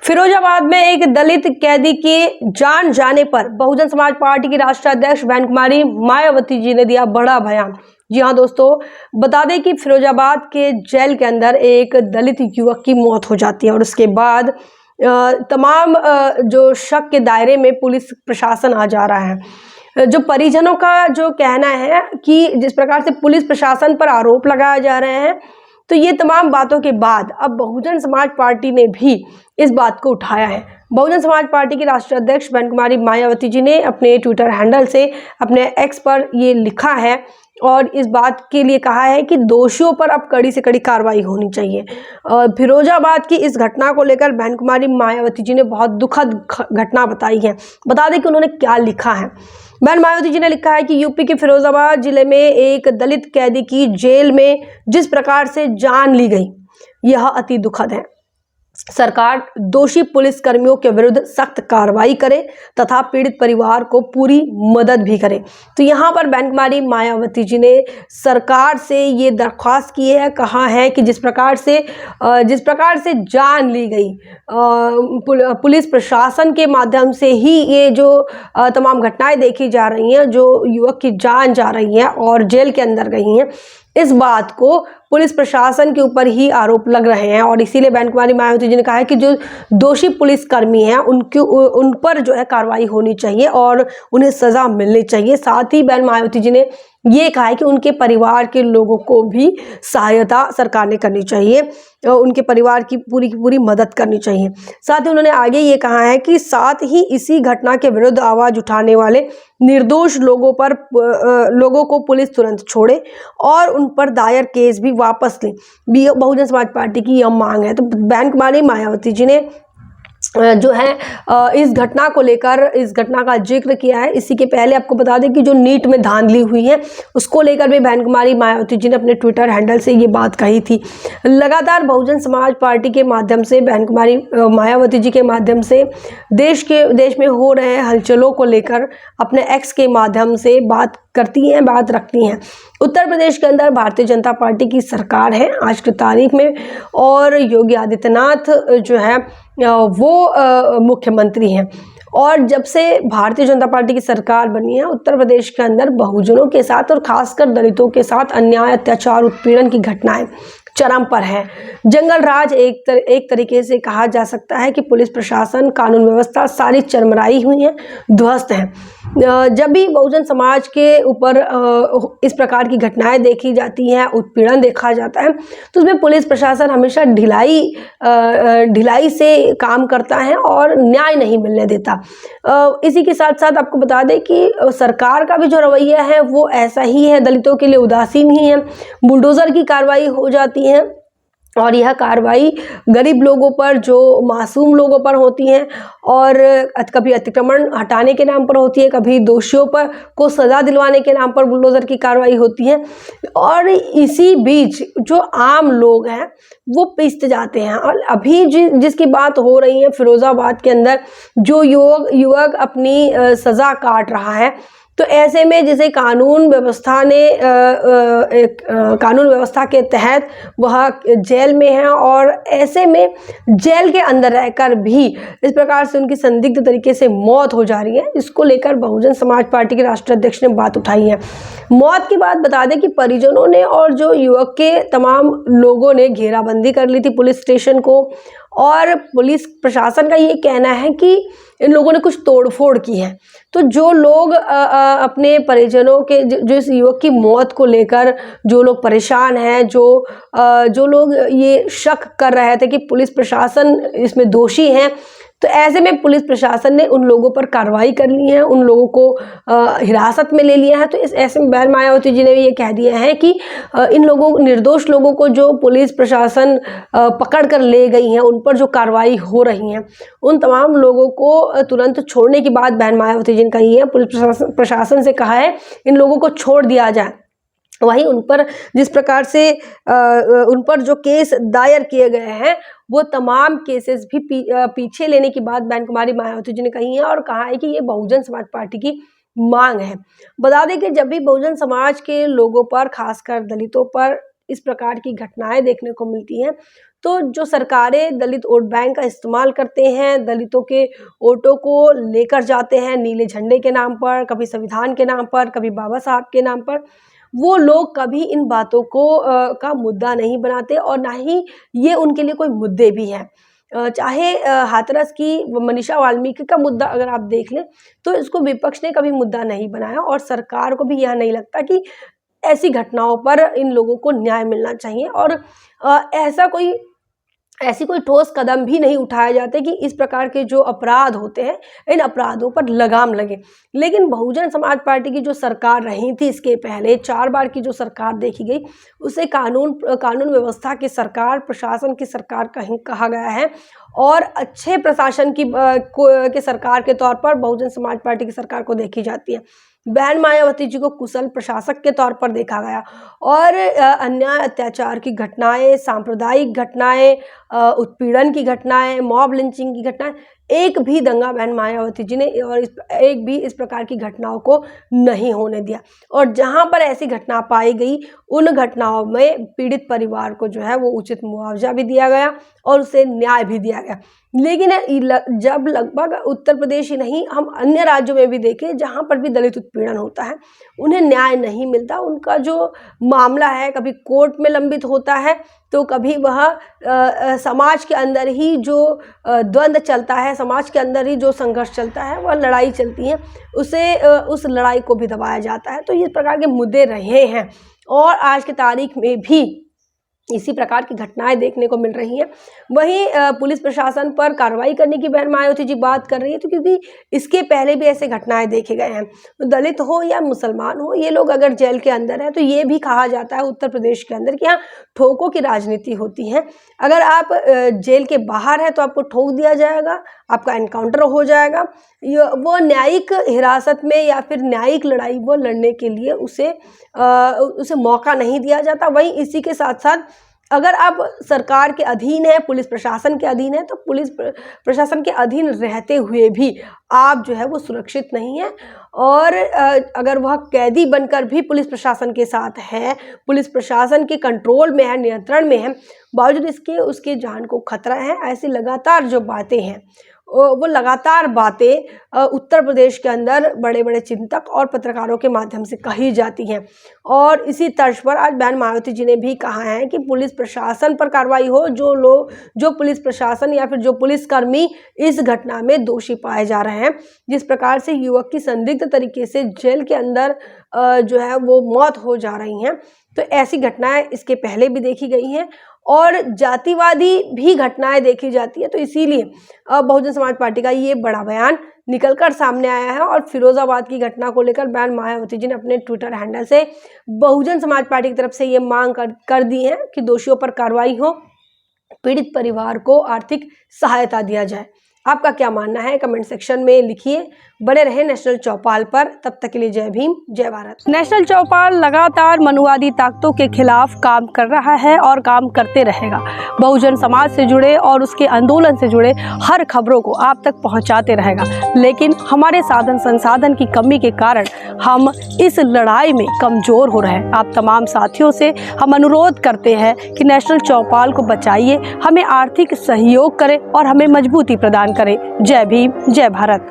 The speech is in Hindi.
फिरोजाबाद में एक दलित कैदी के जान जाने पर बहुजन समाज पार्टी की राष्ट्रीय अध्यक्ष बहन कुमारी मायावती जी ने दिया बड़ा बयान। जी हाँ दोस्तों, बता दें कि फिरोजाबाद के जेल के अंदर एक दलित युवक की मौत हो जाती है और उसके बाद तमाम जो शक के दायरे में पुलिस प्रशासन आ जा रहा है। जो परिजनों का जो कहना है कि जिस प्रकार से पुलिस प्रशासन पर आरोप लगाए जा रहे हैं, तो ये तमाम बातों के बाद अब बहुजन समाज पार्टी ने भी इस बात को उठाया है। बहुजन समाज पार्टी की राष्ट्रीय अध्यक्ष बहन कुमारी मायावती जी ने अपने ट्विटर हैंडल से अपने एक्स पर ये लिखा है और इस बात के लिए कहा है कि दोषियों पर अब कड़ी से कड़ी कार्रवाई होनी चाहिए। फिरोजाबाद की इस घटना को लेकर बहन कुमारी मायावती जी ने बहुत दुखद घटना बताई है। बता दें कि उन्होंने क्या लिखा है। बहन मायावती जी ने लिखा है कि यूपी के फिरोजाबाद जिले में एक दलित कैदी की जेल में जिस प्रकार से जान ली गई, यह अति दुखद है। सरकार दोषी पुलिस कर्मियों के विरुद्ध सख्त कार्रवाई करे तथा पीड़ित परिवार को पूरी मदद भी करे। तो यहाँ पर बहन कुमारी मायावती जी ने सरकार से ये दरख्वास्त की है, कहा है कि जिस प्रकार से जान ली गई, पुलिस प्रशासन के माध्यम से ही ये जो तमाम घटनाएं देखी जा रही हैं, जो युवक की जान जा रही है और जेल के अंदर गई हैं, इस बात को पुलिस प्रशासन के ऊपर ही आरोप लग रहे हैं और इसीलिए बहन कुमारी मायावती जी ने कहा है कि जो दोषी पुलिसकर्मी हैं उन पर जो है कार्रवाई होनी चाहिए और उन्हें सज़ा मिलनी चाहिए। साथ ही बहन मायावती जी ने ये कहा है कि उनके परिवार के लोगों को भी सहायता सरकार ने करनी चाहिए, उनके परिवार की पूरी मदद करनी चाहिए। साथ ही उन्होंने आगे ये कहा है कि साथ ही इसी घटना के विरुद्ध आवाज़ उठाने वाले निर्दोष लोगों को पुलिस तुरंत छोड़े और उन पर दायर केस भी वापस लें। बहुजन समाज पार्टी की यह मांग है। तो बहन कुमारी मायावती जी ने जो है इस घटना को लेकर इस घटना का जिक्र किया है। इसी के पहले आपको बता दें कि जो नीट में धांधली हुई है उसको लेकर भी बहन कुमारी मायावती जी ने अपने ट्विटर हैंडल से ये बात कही थी। लगातार बहुजन समाज पार्टी के माध्यम से बहन कुमारी मायावती जी के माध्यम से देश में हो रहे हलचलों को लेकर अपने एक्स के माध्यम से बात करती हैं, बात रखती हैं। उत्तर प्रदेश के अंदर भारतीय जनता पार्टी की सरकार है आज की तारीख में और योगी आदित्यनाथ जो है वो मुख्यमंत्री हैं। और जब से भारतीय जनता पार्टी की सरकार बनी है, उत्तर प्रदेश के अंदर बहुजनों के साथ और खासकर दलितों के साथ अन्याय, अत्याचार, उत्पीड़न की घटनाएं चरम पर है। जंगल राज एक तरीके से कहा जा सकता है कि पुलिस प्रशासन, कानून व्यवस्था सारी चरमराई हुई है, ध्वस्त है। जब भी बहुजन समाज के ऊपर इस प्रकार की घटनाएं देखी जाती हैं, उत्पीड़न देखा जाता है, तो उसमें पुलिस प्रशासन हमेशा ढिलाई से काम करता है और न्याय नहीं मिलने देता। इसी के साथ साथ आपको बता दें कि सरकार का भी जो रवैया है वो ऐसा ही है, दलितों के लिए उदासीन ही है। बुलडोज़र की कार्रवाई हो जाती है और यह कार्रवाई गरीब लोगों पर, जो मासूम लोगों पर होती हैं और कभी अतिक्रमण हटाने के नाम पर होती है, कभी दोषियों पर को सज़ा दिलवाने के नाम पर बुलडोज़र की कार्रवाई होती है और इसी बीच जो आम लोग हैं वो पिसते जाते हैं। और अभी जिसकी बात हो रही है, फिरोज़ाबाद के अंदर जो युवक अपनी सज़ा काट रहा है, तो ऐसे में जिसे कानून व्यवस्था के तहत वह जेल में है और ऐसे में जेल के अंदर रहकर भी इस प्रकार से उनकी संदिग्ध तरीके से मौत हो जा रही है, इसको लेकर बहुजन समाज पार्टी के राष्ट्रीय अध्यक्ष ने बात उठाई है। मौत की बात बता दें कि परिजनों ने और जो युवक के तमाम लोगों ने घेराबंदी कर ली थी पुलिस स्टेशन को और पुलिस प्रशासन का ये कहना है कि इन लोगों ने कुछ तोड़फोड़ की है। तो जो लोग अपने परिजनों के जो इस युवक की मौत को लेकर जो लोग परेशान हैं, जो लोग ये शक कर रहे थे कि पुलिस प्रशासन इसमें दोषी है, तो ऐसे में पुलिस प्रशासन ने उन लोगों पर कार्रवाई कर ली है, उन लोगों को हिरासत में ले लिया है। तो इस ऐसे में बहन मायावती जी ने भी ये कह दिया है कि इन निर्दोष लोगों को जो पुलिस प्रशासन पकड़ कर ले गई हैं, उन पर जो कार्रवाई हो रही है, उन तमाम लोगों को तुरंत छोड़ने की बात बहन मायावती जी ने कही है। पुलिस प्रशासन से कहा है इन लोगों को छोड़ दिया जाए। वहीं उन पर जिस प्रकार से उन पर जो केस दायर किए गए हैं वो तमाम केसेस भी पीछे लेने की बात बहन कुमारी मायावती जी ने कही है और कहा है कि ये बहुजन समाज पार्टी की मांग है। बता दें कि जब भी बहुजन समाज के लोगों पर, खासकर दलितों पर इस प्रकार की घटनाएं देखने को मिलती हैं, तो जो सरकारें दलित वोट बैंक का इस्तेमाल करते हैं, दलितों के वोटों को लेकर जाते हैं नीले झंडे के नाम पर, कभी संविधान के नाम पर, कभी बाबा साहब के नाम पर, वो लोग कभी इन बातों को का मुद्दा नहीं बनाते और ना ही ये उनके लिए कोई मुद्दे भी हैं। चाहे हाथरस की मनीषा वाल्मीकि का मुद्दा अगर आप देख लें तो इसको विपक्ष ने कभी मुद्दा नहीं बनाया और सरकार को भी यह नहीं लगता कि ऐसी घटनाओं पर इन लोगों को न्याय मिलना चाहिए और ऐसी कोई ठोस कदम भी नहीं उठाए जाते कि इस प्रकार के जो अपराध होते हैं इन अपराधों पर लगाम लगे। लेकिन बहुजन समाज पार्टी की जो सरकार रही थी, इसके पहले 4 बार की जो सरकार देखी गई उसे कानून व्यवस्था की सरकार, प्रशासन की सरकार कहीं कहा गया है और अच्छे प्रशासन के सरकार के तौर पर बहुजन समाज पार्टी की सरकार को देखी जाती है। बहन मायावती जी को कुशल प्रशासक के तौर पर देखा गया और अन्याय अत्याचार की घटनाएं, सांप्रदायिक घटनाएं, उत्पीड़न की घटनाएं, मॉब लिंचिंग की घटनाएं, एक भी दंगा बहन मायावती जी ने और एक भी इस प्रकार की घटनाओं को नहीं होने दिया और जहां पर ऐसी घटना पाई गई उन घटनाओं में पीड़ित परिवार को जो है वो उचित मुआवजा भी दिया गया और उसे न्याय भी दिया गया। लेकिन जब लगभग उत्तर प्रदेश ही नहीं हम अन्य राज्यों में भी देखें जहां पर भी दलित उत्पीड़न होता है उन्हें न्याय नहीं मिलता। उनका जो मामला है कभी कोर्ट में लंबित होता है तो कभी वह समाज के अंदर ही जो द्वंद्व चलता है, समाज के अंदर ही जो संघर्ष चलता है, वह लड़ाई चलती है, उस लड़ाई को भी दबाया जाता है। तो इस प्रकार के मुद्दे रहे हैं और आज की तारीख में भी इसी प्रकार की घटनाएं देखने को मिल रही हैं। वहीं पुलिस प्रशासन पर कार्रवाई करने की बहन मायावती जी बात कर रही है तो क्योंकि इसके पहले भी ऐसे घटनाएं देखे गए हैं। तो दलित हो या मुसलमान हो, ये लोग अगर जेल के अंदर है तो ये भी कहा जाता है उत्तर प्रदेश के अंदर कि यहाँ ठोकों की राजनीति होती है। अगर आप जेल के बाहर है तो आपको ठोक दिया जाएगा, आपका एनकाउंटर हो जाएगा। वो न्यायिक हिरासत में या फिर न्यायिक लड़ाई वो लड़ने के लिए उसे मौका नहीं दिया जाता। वहीं इसी के साथ साथ अगर आप सरकार के अधीन है, पुलिस प्रशासन के अधीन है तो पुलिस प्रशासन के अधीन रहते हुए भी आप जो है वो सुरक्षित नहीं है और अगर वह कैदी बनकर भी पुलिस प्रशासन के साथ है, पुलिस प्रशासन के कंट्रोल में है, नियंत्रण में है, बावजूद इसके उसके जान को खतरा है। ऐसी लगातार जो बातें हैं वो लगातार बातें उत्तर प्रदेश के अंदर बड़े बड़े चिंतक और पत्रकारों के माध्यम से कही जाती हैं और इसी तर्ज पर आज बहन मायावती जी ने भी कहा है कि पुलिस प्रशासन पर कार्रवाई हो। जो पुलिस प्रशासन या फिर जो पुलिसकर्मी इस घटना में दोषी पाए जा रहे हैं, जिस प्रकार से युवक की संदिग्ध तरीके से जेल के अंदर जो है वो मौत हो जा रही हैं, तो ऐसी घटनाएं इसके पहले भी देखी गई हैं और जातिवादी भी घटनाएं देखी जाती है। तो इसीलिए बहुजन समाज पार्टी का ये बड़ा बयान निकलकर सामने आया है और फिरोजाबाद की घटना को लेकर बहन मायावती जी ने अपने ट्विटर हैंडल से बहुजन समाज पार्टी की तरफ से ये मांग कर दी है कि दोषियों पर कार्रवाई हो, पीड़ित परिवार को आर्थिक सहायता दिया जाए। आपका क्या मानना है कमेंट सेक्शन में लिखिए। बने रहे नेशनल चौपाल पर, तब तक के लिए जय भीम, जय भारत। नेशनल चौपाल लगातार मनुवादी ताकतों के खिलाफ काम कर रहा है और काम करते रहेगा। बहुजन समाज से जुड़े और उसके आंदोलन से जुड़े हर खबरों को आप तक पहुंचाते रहेगा, लेकिन हमारे साधन संसाधन की कमी के कारण हम इस लड़ाई में कमजोर हो रहे हैं। आप तमाम साथियों से हम अनुरोध करते हैं कि नेशनल चौपाल को बचाइए, हमें आर्थिक सहयोग करें और हमें मजबूती प्रदान करें। जय भीम, जय भारत।